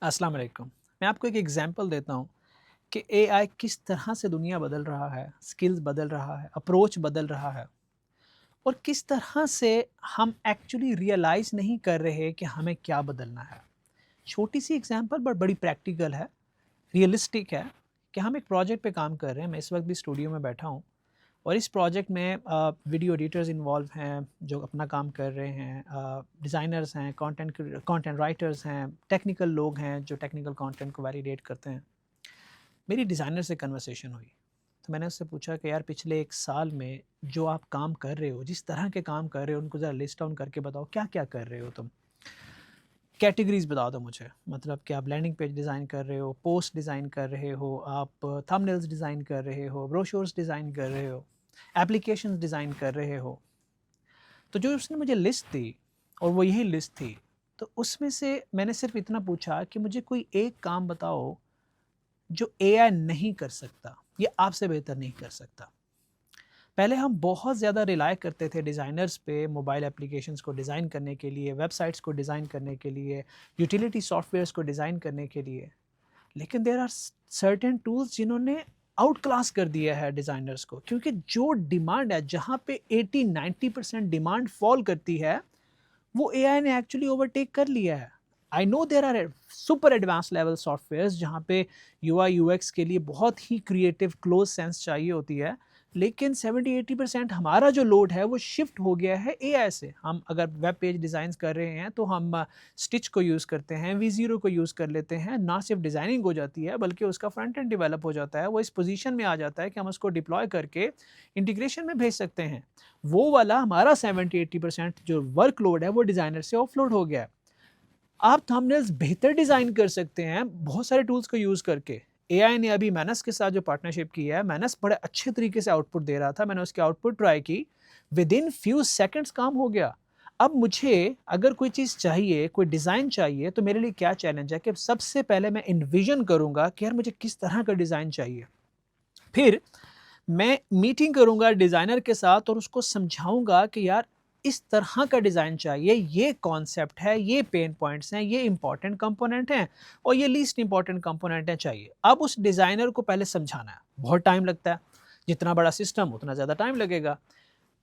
अस्सलाम वालेकुम। मैं आपको एक एग्ज़ाम्पल देता हूँ कि एआई किस तरह से दुनिया बदल रहा है, स्किल्स बदल रहा है, अप्रोच बदल रहा है और किस तरह से हम एक्चुअली रियलाइज़ नहीं कर रहे कि हमें क्या बदलना है। छोटी-सी एग्ज़ाम्पल बट बड़ी प्रैक्टिकल है, रियलिस्टिक है कि हम एक प्रोजेक्ट पे काम कर रहे हैं। मैं इस वक़्त भी स्टूडियो में बैठा हूँ और इस प्रोजेक्ट में वीडियो एडिटर्स इन्वॉल्व हैं जो अपना काम कर रहे हैं, डिज़ाइनर्स हैं, कंटेंट राइटर्स हैं, टेक्निकल लोग हैं जो टेक्निकल कंटेंट को वैलिडेट करते हैं। मेरी डिज़ाइनर से कन्वर्सेशन हुई, तो मैंने उससे पूछा कि यार पिछले 1 साल में जो आप काम कर रहे हो, जिस तरह के काम कर रहे हो उनको ज़रा लिस्ट डाउन करके बताओ, क्या-क्या कर रहे हो तुम? कैटेगरीज़ बता दो मुझे, मतलब कि आप लैंडिंग पेज डिज़ाइन कर रहे हो, पोस्ट डिज़ाइन कर रहे हो, आप थंबनेल्स डिज़ाइन कर रहे हो, ब्रोशर्स डिज़ाइन कर रहे हो, एप्लीकेशंस डिज़ाइन कर रहे हो। तो जो उसने मुझे लिस्ट दी और वो यही लिस्ट थी, तो उसमें से मैंने सिर्फ़ इतना पूछा कि मुझे कोई एक काम बताओ जो एआई नहीं कर सकता, ये आपसे बेहतर नहीं कर सकता। पहले हम बहुत ज़्यादा रिलाय करते थे डिज़ाइनर्स पे मोबाइल एप्लीकेशंस को डिज़ाइन करने के लिए, वेबसाइट्स को डिज़ाइन करने के लिए, यूटिलिटी सॉफ्टवेयर्स को डिज़ाइन करने के लिए। लेकिन देयर आर सर्टेन टूल्स जिन्होंने आउट क्लास कर दिया है डिज़ाइनर्स को, क्योंकि जो डिमांड है, जहाँ पे 80-90% डिमांड फॉल करती है, वो एआई ने एक्चुअली ओवरटेक कर लिया है। I know there are super advance level softwares जहाँ पे यूआई यूएक्स के लिए बहुत ही क्रिएटिव क्लोज सेंस चाहिए होती है, लेकिन 70-80% हमारा जो लोड है वो शिफ्ट हो गया है एआई से। हम अगर वेब पेज डिज़ाइंस कर रहे हैं तो हम स्टिच को यूज़ करते हैं, वी ज़ीरो को यूज़ कर लेते हैं। ना सिर्फ डिज़ाइनिंग हो जाती है बल्कि उसका फ्रंट एंड डेवलप हो जाता है। वो इस पोजीशन में आ जाता है कि हम उसको डिप्लॉय करके इंटीग्रेशन में भेज सकते हैं। वो वाला हमारा 70-80% जो वर्कलोड है वो डिज़ाइनर से ऑफलोड हो गया है। आप थंबनेल्स बेहतर डिज़ाइन कर सकते हैं बहुत सारे टूल्स को यूज़ करके। एआई ने अभी मैनस के साथ जो पार्टनरशिप की है, मैनस बड़े अच्छे तरीके से आउटपुट दे रहा था। मैंने उसकी आउटपुट ट्राई की, विदिन फ्यू सेकंड्स काम हो गया। अब मुझे अगर कोई चीज़ चाहिए, कोई डिज़ाइन चाहिए, तो मेरे लिए क्या चैलेंज है कि सबसे पहले मैं एनविज़न करूँगा कि यार मुझे किस तरह का डिज़ाइन चाहिए। फिर मैं मीटिंग करूँगा डिज़ाइनर के साथ और उसको समझाऊँगा कि यार इस तरह का डिज़ाइन चाहिए, ये कॉन्सेप्ट है, ये पेन पॉइंट्स हैं, ये इम्पोर्टेंट कंपोनेंट हैं और ये लीस्ट इम्पोर्टेंट कंपोनेंट हैं चाहिए। अब उस डिज़ाइनर को पहले समझाना है, बहुत टाइम लगता है, जितना बड़ा सिस्टम उतना ज़्यादा टाइम लगेगा।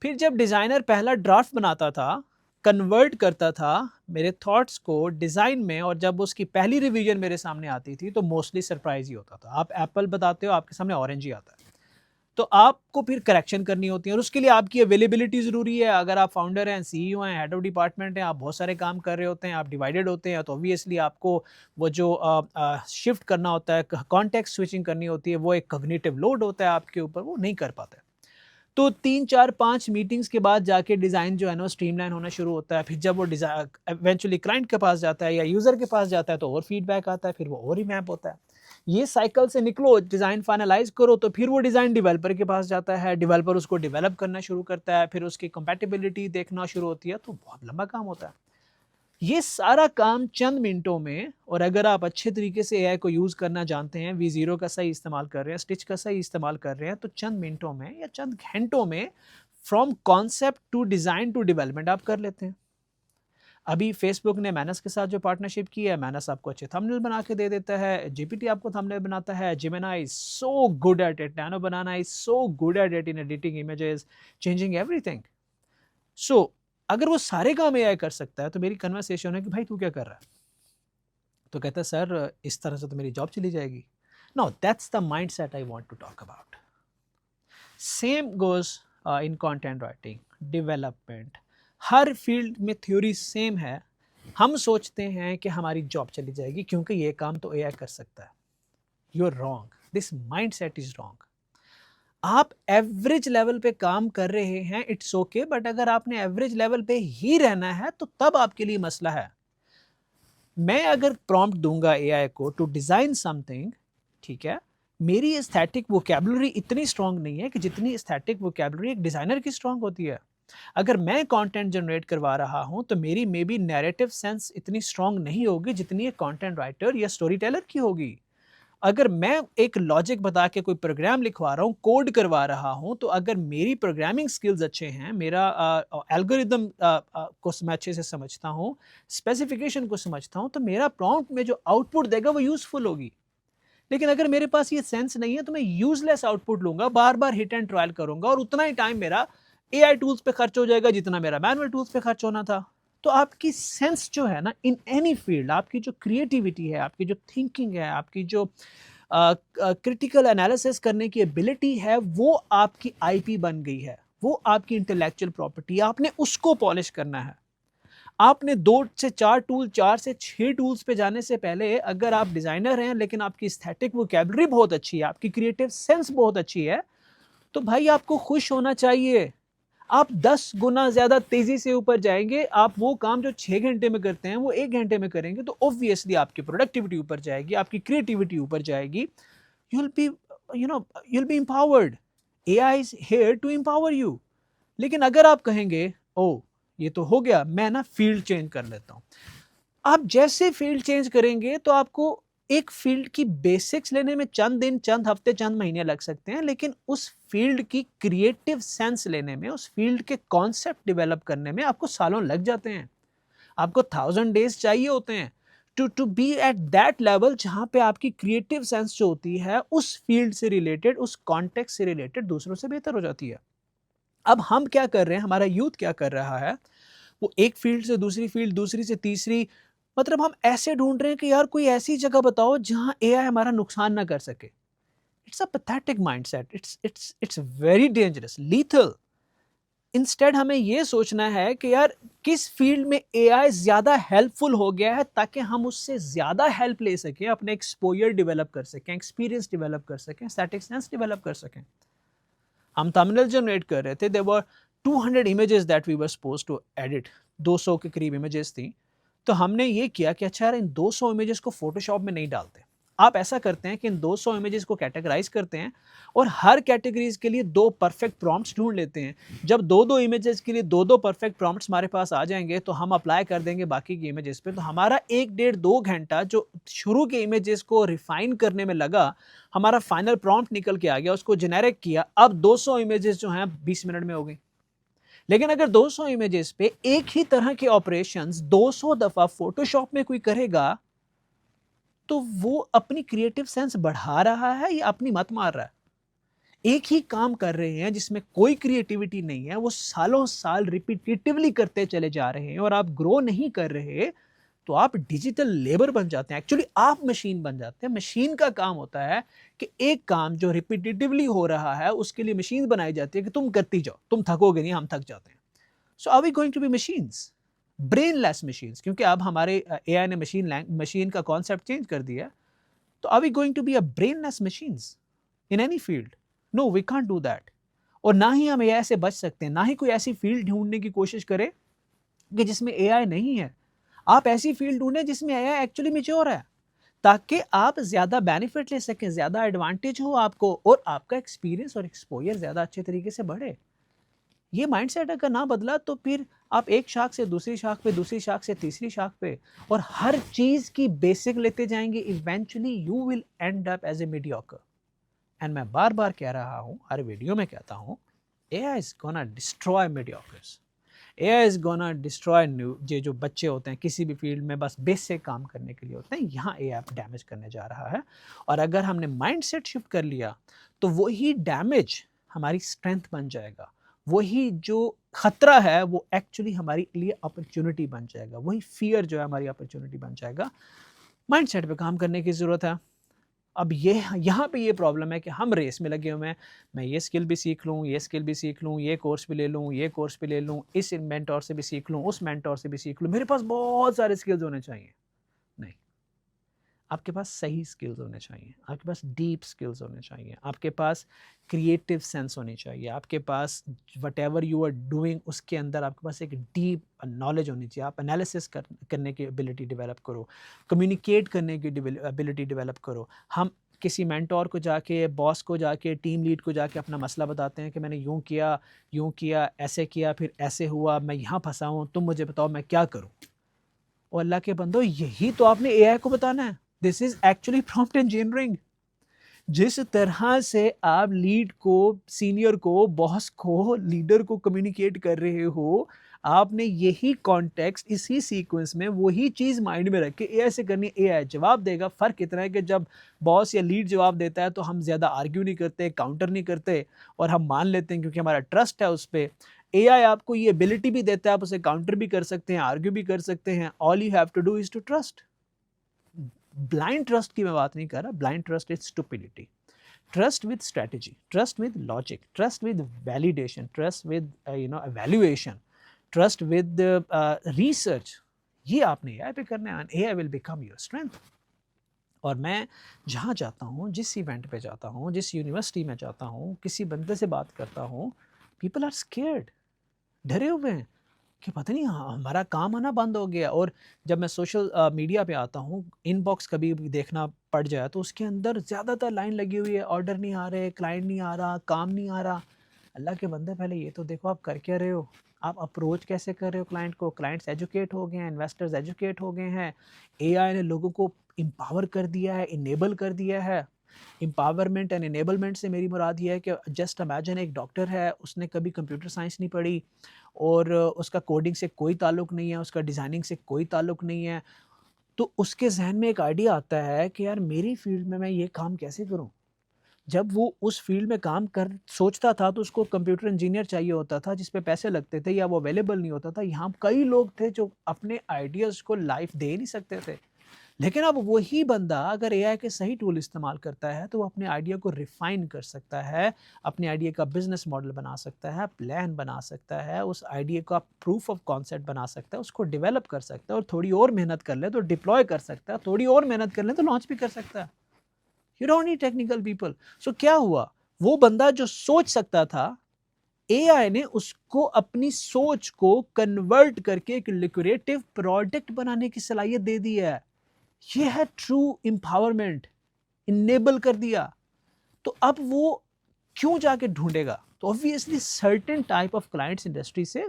फिर जब डिज़ाइनर पहला ड्राफ्ट बनाता था, कन्वर्ट करता था मेरे थॉट्स को डिज़ाइन में और जब उसकी पहली रिवीजन मेरे सामने आती थी, तो मोस्टली सरप्राइज़ ही होता था। आप एप्पल बताते हो, आपके सामने ऑरेंज ही आता है। तो आपको फिर करेक्शन करनी होती है और उसके लिए आपकी अवेलेबिलिटी ज़रूरी है। अगर आप फाउंडर हैं, सीईओ हैं, हेड ऑफ डिपार्टमेंट हैं, आप बहुत सारे काम कर रहे होते हैं, आप डिवाइडेड होते हैं, तो ऑब्वियसली आपको वो जो शिफ्ट करना होता है, कॉन्टेक्स्ट स्विचिंग करनी होती है, वो एक कॉग्निटिव लोड होता है आपके ऊपर, वो नहीं कर पाते। तो 3, 4, 5 मीटिंग्स के बाद जाके डिज़ाइन जो है ना स्ट्रीमलाइन होना शुरू होता है। फिर जब वो इवेंचुअली क्लाइंट के पास जाता है या यूज़र के पास जाता है तो और फीडबैक आता है, फिर वो और रिमैप होता है। ये साइकिल से निकलो, डिज़ाइन फाइनलाइज़ करो तो फिर वो डिज़ाइन डेवलपर के पास जाता है, डेवलपर उसको डेवलप करना शुरू करता है, फिर उसकी कंपैटिबिलिटी देखना शुरू होती है, तो बहुत लंबा काम होता है। ये सारा काम चंद मिनटों में, और अगर आप अच्छे तरीके से एआई को यूज़ करना जानते हैं, वी ज़ीरो का सही इस्तेमाल कर रहे हैं, स्टिच का सही इस्तेमाल कर रहे हैं, तो चंद मिनटों में या चंद घंटों में from concept to design to development आप कर लेते हैं। अभी फेसबुक ने मैनस के साथ जो पार्टनरशिप की है, मैनस आपको अच्छे थंबनेल बना के दे देता है, जीपीटी आपको थंबनेल बनाता है, Gemini is so good at it, nano banana is so good at it in editing images, changing everything. So अगर वो सारे काम एआई कर सकता है, तो मेरी कन्वर्सेशन है कि भाई तू क्या कर रहा है? तो कहता है सर इस तरह से तो मेरी जॉब चली जाएगी। Now that's the mindset I want to talk about. Same goes in content writing, development, हर फील्ड में थ्योरी सेम है। हम सोचते हैं कि हमारी जॉब चली जाएगी क्योंकि ये काम तो एआई कर सकता है। You are wrong, this mindset is wrong. आप एवरेज लेवल पे काम कर रहे हैं, इट्स ओके, बट अगर आपने एवरेज लेवल पे ही रहना है तो तब आपके लिए मसला है। मैं अगर प्रॉम्प्ट दूंगा एआई को टू डिजाइन समथिंग, ठीक है, मेरी एस्थेटिक वोकैबुलरी इतनी स्ट्रांग नहीं है कि जितनी एस्थेटिक वोकैबुलरी एक डिजाइनर की स्ट्रांग होती है। अगर मैं कंटेंट जनरेट करवा रहा हूं तो मेरी मे बी नैरेटिव सेंस इतनी स्ट्रांग नहीं होगी जितनी एक कंटेंट राइटर या स्टोरी टेलर की होगी। अगर मैं एक लॉजिक बता के कोई प्रोग्राम लिखवा रहा हूँ, कोड करवा रहा हूँ, तो अगर मेरी प्रोग्रामिंग स्किल्स अच्छे हैं, मेरा एल्गोरिदम को मैं अच्छे से समझता हूँ, स्पेसिफिकेशन को समझता हूँ, तो मेरा प्रॉम्प्ट में जो आउटपुट देगा वो यूजफुल होगी। लेकिन अगर मेरे पास ये सेंस नहीं है तो मैं यूजलेस आउटपुट लूंगा, बार बार हिट एंड ट्रायल करूंगा और उतना ही टाइम मेरा एआई टूल्स पे खर्च हो जाएगा जितना मेरा मैनुअल टूल्स पे खर्च होना था। तो आपकी सेंस जो है ना, इन एनी फील्ड, आपकी जो क्रिएटिविटी है, आपकी जो थिंकिंग है, आपकी जो क्रिटिकल एनालिसिस करने की एबिलिटी है, वो आपकी आईपी बन गई है, वो आपकी इंटेलेक्चुअल प्रॉपर्टी, आपने उसको पॉलिश करना है। आपने 2 से 4 टूल, 4 से 6 टूल्स पे जाने से पहले, अगर आप डिजाइनर हैं लेकिन आपकी एस्थेटिक वोकैबुलरी बहुत अच्छी है, आपकी क्रिएटिव सेंस बहुत अच्छी है, तो भाई आपको खुश होना चाहिए। आप 10 गुना ज्यादा तेजी से ऊपर जाएंगे। आप वो काम जो 6 घंटे में करते हैं वो 1 घंटे में करेंगे, तो ऑब्वियसली आपकी प्रोडक्टिविटी ऊपर जाएगी, आपकी क्रिएटिविटी ऊपर जाएगी। you'll be you'll be empowered. AI is here to empower you. लेकिन अगर आप कहेंगे ओ ये तो हो गया, मैं ना फील्ड चेंज कर लेता हूं, आप जैसे फील्ड चेंज करेंगे तो आपको एक फील्ड की बेसिक्स लेने में चंद दिन, चंद हफ्ते, चंद महीने लग सकते हैं, लेकिन उस फील्ड की क्रिएटिव सेंस लेने में, उस फील्ड के कॉन्सेप्ट डेवलप करने में आपको सालों लग जाते हैं। आपको 1000 डेज चाहिए होते हैं to be at that level जहां पे आपकी क्रिएटिव सेंस जो होती है उस फील्ड से रिलेटेड, उस कॉन्टेक्स्ट से रिलेटेड दूसरों से बेहतर हो जाती है। अब हम क्या कर रहे हैं, हमारा यूथ क्या कर रहा है, वो एक फील्ड से दूसरी फील्ड, दूसरी से तीसरी, मतलब हम ऐसे ढूंढ रहे हैं कि यार कोई ऐसी जगह बताओ जहां एआई हमारा नुकसान ना कर सके। It's a pathetic mindset, it's very dangerous, lethal. Instead हमें ये सोचना है कि यार किस फील्ड में एआई ज्यादा हेल्पफुल हो गया है ताकि हम उससे ज्यादा हेल्प ले सकें, अपने एक्सपोजर डेवलप कर सकें, एक्सपीरियंस डेवलप कर सकें, स्टैटिक सेंस डेवलप कर सकें। हम थंबनेल जनरेट कर रहे थे, there were 200 images that we were supposed to edit, 200 के करीब इमेजेस थी। तो हमने ये किया कि अच्छा यार इन 200 इमेजेस को फोटोशॉप में नहीं डालते। आप ऐसा करते हैं कि इन 200 इमेजेस को कैटेगराइज करते हैं और हर कैटेगरीज के लिए 2 परफेक्ट प्रॉम्प्ट्स ढूंढ लेते हैं। जब 2-2 इमेजेस के लिए 2-2 परफेक्ट प्रॉम्प्ट्स हमारे पास आ जाएंगे तो हम अप्लाई कर देंगे बाकी की इमेजेस पे। तो हमारा 1-1.5-2 घंटा जो शुरू के इमेजेस को रिफाइन करने में लगा, हमारा फाइनल प्रॉम्प्ट निकल के आ गया, उसको जेनेरिक किया, अब 200 इमेजेस जो हैं 20 मिनट में हो गई। लेकिन अगर 200 इमेजेस पे एक ही तरह के ऑपरेशंस 200 दफा फोटोशॉप में कोई करेगा, तो वो अपनी क्रिएटिव सेंस बढ़ा रहा है या अपनी मत मार रहा है? एक ही काम कर रहे हैं जिसमें कोई क्रिएटिविटी नहीं है, वो सालों साल रिपीटेटिवली करते चले जा रहे हैं और आप ग्रो नहीं कर रहे, तो आप डिजिटल लेबर बन जाते हैं। एक्चुअली आप मशीन बन जाते हैं। मशीन का काम होता है कि एक काम जो रिपीटेटिवली हो रहा है उसके लिए मशीन बनाई जाती है कि तुम करती जाओ, तुम थकोगे नहीं, हम थक जाते हैं। So are we going to be machines, brainless machines? क्योंकि अब हमारे एआई ने मशीन का कॉन्सेप्ट चेंज कर दिया। तो are we going to be a brainless machines in any field? No, we can't do that. और ना ही हम एआई से बच सकते हैं, ना ही कोई ऐसी फील्ड ढूंढने की कोशिश करे कि जिसमें एआई नहीं है। आप ऐसी फील्ड ढूंढें जिसमें एआई एक्चुअली मैच्योर है, ताकि आप ज्यादा बेनिफिट ले सकें, ज्यादा एडवांटेज हो आपको और आपका एक्सपीरियंस और एक्सपोजर ज्यादा अच्छे तरीके से बढ़े। ये माइंडसेट अगर ना बदला तो फिर आप एक शाख से दूसरी शाख पे, दूसरी शाख से तीसरी शाख पे, और हर चीज की बेसिक लेते जाएंगे। Eventually you will end up as a mediocre. And मैं बार बार कह रहा हूं, हर वीडियो में कहता हूं, AI is gonna destroy Mediocres. AI is gonna destroy new. ये जो बच्चे होते हैं किसी भी फील्ड में बस बेसिक काम करने के लिए होते हैं, यहाँ एआई डैमेज करने जा रहा है। और अगर हमने माइंडसेट शिफ्ट कर लिया तो वही डैमेज हमारी स्ट्रेंथ बन जाएगा। वही जो खतरा है वो एक्चुअली हमारे लिए अपॉर्चुनिटी बन जाएगा। वही फियर जो है हमारी अपॉर्चुनिटी बन जाएगा। माइंडसेट पे काम करने की जरूरत है। अब ये यहाँ पे ये प्रॉब्लम है कि हम रेस में लगे हुए हैं। मैं ये स्किल भी सीख लूँ, ये स्किल भी सीख लूँ, ये कोर्स भी ले लूँ, ये कोर्स भी ले लूँ, इस मेंटोर से भी सीख लूँ, उस मेंटोर से भी सीख लूँ, मेरे पास बहुत सारे स्किल्स होने चाहिए। नहीं, आपके पास सही स्किल्स होने चाहिए, आपके पास डीप स्किल्स होने चाहिए, आपके पास क्रिएटिव सेंस होनी चाहिए, आपके पास whatever you are doing उसके अंदर आपके पास एक डीप नॉलेज होनी चाहिए। आप एनालिसिस करने की एबिलिटी डेवलप करो, कम्युनिकेट करने की एबिलिटी डेवलप करो। हम किसी मेंटोर को जाके, बॉस को जाके, टीम लीड को जाके अपना मसला बताते हैं कि मैंने यूं किया, ऐसे किया, फिर ऐसे हुआ, मैं यहाँ फंसा हूँ, तुम मुझे बताओ मैं क्या करूँ। और अल्लाह के बंदो, यही तो आपने एआई को बताना है। This is actually prompt engineering. जिस तरह से आप लीड को, सीनियर को, बॉस को, लीडर को कम्युनिकेट कर रहे हो, आपने यही कॉन्टेक्स्ट, इसी सीक्वेंस में वही चीज़ माइंड में रख के एआई से करनी है, एआई जवाब देगा। फ़र्क इतना है कि जब बॉस या लीड जवाब देता है तो हम ज़्यादा आर्ग्यू नहीं करते, काउंटर नहीं करते और हम मान लेते हैं क्योंकि हमारा ट्रस्ट है उस पे। एआई आपको ये एबिलिटी भी देता है, आप उसे काउंटर भी कर सकते हैं, आर्ग्यू भी कर सकते हैं। All you have to do is to trust. Blind trust की मैं बात नहीं कर रहा, blind trust is stupidity. Trust with strategy, trust with logic, trust with validation, trust with evaluation, trust with research. ये आपने AI पे करना है, AI will become your strength. और मैं जहाँ जाता हूँ, जिस इवेंट पे जाता हूँ, जिस यूनिवर्सिटी में जाता हूँ, किसी बंदे से बात करता हूँ, पीपल आर स्केर्ड, डरे हुए हैं कि पता नहीं हमारा काम आना बंद हो गया। और जब मैं सोशल मीडिया पे आता हूँ, इनबॉक्स कभी भी देखना पड़ जाए तो उसके अंदर ज़्यादातर लाइन लगी हुई है, ऑर्डर नहीं आ रहे, क्लाइंट नहीं आ रहा, काम नहीं आ रहा। अल्लाह के बंदे, पहले ये तो देखो आप कर क्या रहे हो, आप अप्रोच कैसे कर रहे हो क्लाइंट को। क्लाइंट्स एजुकेट हो गए हैं, इन्वेस्टर्स एजुकेट हो गए हैं, एआई ने लोगों को एम्पावर कर दिया है, इनेबल कर दिया है। एम्पावरमेंट एंड इनेबलमेंट से मेरी मुराद ये है कि जस्ट इमेजिन एक डॉक्टर है, उसने कभी कंप्यूटर साइंस नहीं पढ़ी और उसका कोडिंग से कोई ताल्लुक नहीं है, उसका डिज़ाइनिंग से कोई ताल्लुक नहीं है, तो उसके ज़हन में एक आइडिया आता है कि यार मेरी फील्ड में मैं ये काम कैसे करूँ? जब वो उस फील्ड में काम कर सोचता था तो उसको कंप्यूटर इंजीनियर चाहिए होता था जिस पे पैसे लगते थे या वो अवेलेबल नहीं होता था। यहाँ कई लोग थे जो अपने आइडियाज़ को लाइफ दे नहीं सकते थे। लेकिन अब वही बंदा अगर एआई के सही टूल इस्तेमाल करता है तो वो अपने आइडिया को रिफाइन कर सकता है, अपने आइडिया का बिजनेस मॉडल बना सकता है, प्लान बना सकता है, उस आइडिया का प्रूफ ऑफ कॉन्सेप्ट बना सकता है, उसको डेवलप कर सकता है और थोड़ी और मेहनत कर ले तो डिप्लॉय कर सकता है, थोड़ी और मेहनत कर ले तो लॉन्च भी कर सकता है। You don't need technical people. So क्या हुआ, वो बंदा जो सोच सकता था, एआई ने उसको अपनी सोच को कन्वर्ट करके एक लिक्विडेटिव प्रोडक्ट बनाने की सलाहियत दे दी है। ये है ट्रू एम्पावरमेंट, इनेबल कर दिया। तो अब वो क्यों जाके ढूंढेगा? तो obviously certain type of clients industry से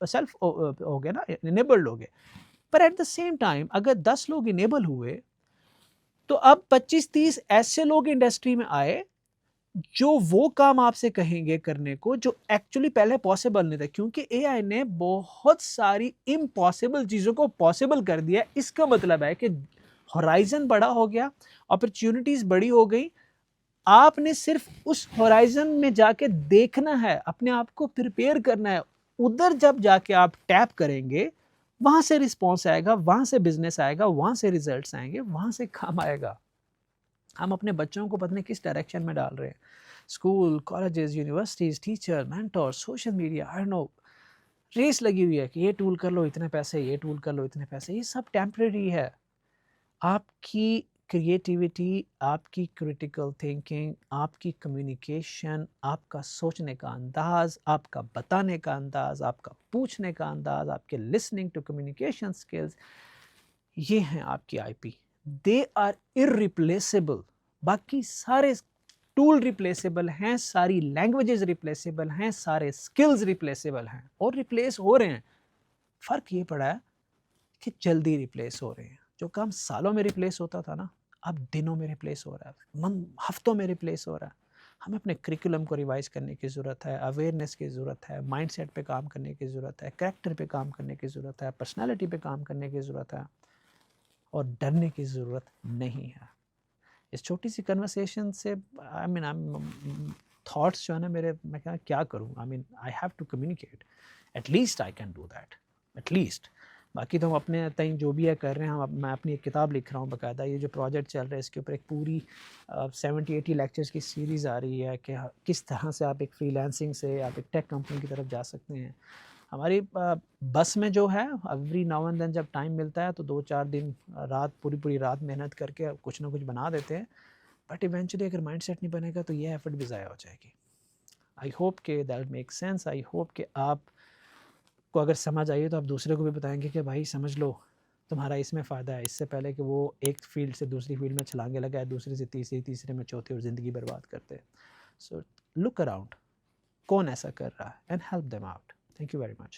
सेल्फ हो गए ना, इनेबल्ड हो गए। पर एट द सेम टाइम अगर 10 लोग इनेबल हुए तो अब 25-30 ऐसे लोग इंडस्ट्री में आए जो वो काम आपसे कहेंगे करने को जो एक्चुअली पहले पॉसिबल नहीं था, क्योंकि एआई ने बहुत सारी इम्पॉसिबल चीजों को पॉसिबल कर दिया। इसका मतलब है कि होराइजन बड़ा हो गया, अपॉर्चुनिटीज बड़ी हो गई। आपने सिर्फ उस होराइजन में जाके देखना है, अपने आप को प्रिपेयर करना है। उधर जब जाके आप टैप करेंगे, वहां से रिस्पॉन्स आएगा, वहां से बिजनेस आएगा, वहां से रिजल्ट्स आएंगे, वहां से काम आएगा। हम अपने बच्चों को पता नहीं किस डायरेक्शन में डाल रहे हैं। School, colleges, universities, teacher, mentor, social media, I know, race लगी हुई है कि ये टूल कर लो इतने पैसे, ये टूल कर लो इतने पैसे। ये सब टेम्परेरी है। आपकी क्रिएटिविटी, आपकी क्रिटिकल थिंकिंग, आपकी कम्युनिकेशन, आपका सोचने का अंदाज, आपका बताने का अंदाज, आपका पूछने का अंदाज, आपके लिसनिंग टू कम्युनिकेशन स्किल्स, ये हैं आपकी आईपी। They are irreplaceable. बाकी सारे टूल रिप्लेसेबल हैं, सारी लैंग्वेजेस रिप्लेसेबल हैं, सारे स्किल्स रिप्लेसेबल हैं और रिप्लेस हो रहे हैं। फर्क ये पड़ा है कि जल्दी रिप्लेस हो रहे हैं। जो काम सालों में रिप्लेस होता था ना, अब दिनों में रिप्लेस हो रहा है, हफ्तों में रिप्लेस हो रहा है। हमें अपने करिकुलम को रिवाइज करने की ज़रूरत है, अवेयरनेस की ज़रूरत है, माइंडसेट पे काम करने की ज़रूरत है, कैरेक्टर पे काम करने की ज़रूरत है, पर्सनालिटी पे काम करने की ज़रूरत है और डरने की ज़रूरत नहीं है। इस छोटी सी कन्वर्सेशन से आई मीन थॉट्स जो है ना मेरे, मैं क्या करूँ, I mean I have to communicate, at least I can do that, at least. बाकी तो हम अपने तई जो भी है कर रहे हैं। मैं अपनी एक किताब लिख रहा हूँ बाकायदा, ये जो प्रोजेक्ट चल रहा है इसके ऊपर एक पूरी 70-80 लेक्चर्स की सीरीज़ आ रही है कि किस तरह से आप एक फ्रीलांसिंग से आप एक टेक कंपनी की तरफ जा सकते हैं। हमारी बस में जो है एवरी नाउ एंड देन जब टाइम मिलता है तो 2-4 दिन रात पूरी रात मेहनत करके कुछ ना कुछ बना देते हैं। बट इवेंचुअली अगर माइंडसेट नहीं बनेगा तो ये एफर्ट भी ज़ाया हो जाएगी। आई होप के that make sense. I hope कि आप को अगर समझ आई तो आप दूसरे को भी बताएंगे कि भाई समझ लो, तुम्हारा इसमें फ़ायदा है, इससे पहले कि वो एक फील्ड से दूसरी फील्ड में छलांगे लगाए, दूसरी से तीसरी, तीसरे में चौथी और ज़िंदगी बर्बाद करते। सो लुक अराउंड, कौन ऐसा कर रहा है and help them out. Thank you very much.